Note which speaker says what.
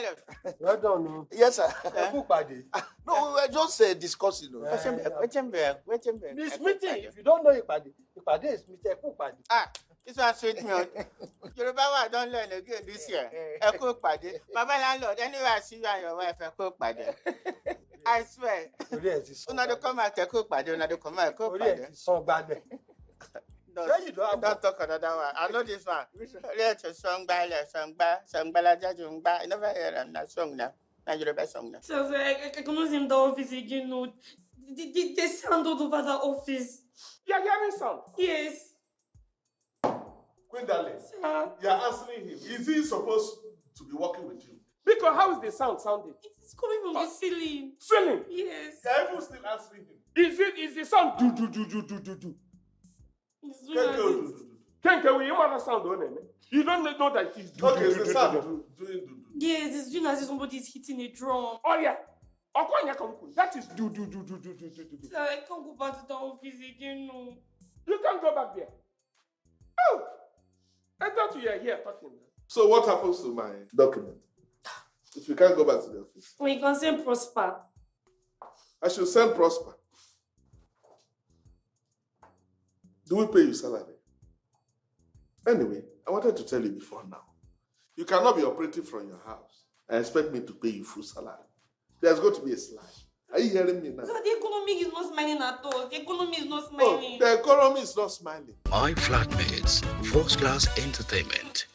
Speaker 1: landlord.
Speaker 2: Well done. No.
Speaker 3: Yes, sir.
Speaker 2: No,
Speaker 3: we were just discussing.
Speaker 1: Waiting.
Speaker 2: This meeting, if you don't know Ipade is Mr. Epupade.
Speaker 1: Ah, this one sweet me. Yoruba, I don't learn again this year. A cook paddy. Baba landlord, anyway, I see you and your wife a cook paddy. I swear. Another come out a cook paddy, another come out a cook paddy.
Speaker 2: So bad.
Speaker 1: Don't talk another one. I know this one. Let's a song by judging by. I never heard that song now. Now you're the best song now.
Speaker 4: So I cannot in the office again. No, they sound all over the office.
Speaker 2: You're hearing sound?
Speaker 4: Yes.
Speaker 5: Quindale, you're answering him. Is he supposed to be working with you?
Speaker 2: Because how is the sound sounding?
Speaker 4: It's coming from the ceiling.
Speaker 2: Ceiling?
Speaker 4: Yes.
Speaker 5: You're even still answering him.
Speaker 2: Is the sound do? Kenke, we want sound on it. You don't know that it's do.
Speaker 5: Okay, it's the sound doing do.
Speaker 4: Yes, it's doing as if somebody is hitting a drum.
Speaker 2: Oh yeah. That is do.
Speaker 4: So I can't go back to the office again, no.
Speaker 2: You can't go back there. Oh! I thought you were here talking.
Speaker 5: So what happens to my document? If you can't go back to the office?
Speaker 4: Well, you can send Prosper.
Speaker 5: I should send Prosper. Do we pay you salary? Anyway, I wanted to tell you before now. You cannot be operating from your house and expect me to pay you full salary. There's going to be a slash. Are you hearing me now?
Speaker 4: So the economy is not smiling at all. The economy is not smiling.
Speaker 5: Oh, the economy is not smiling.
Speaker 6: My Flatmates, first class entertainment.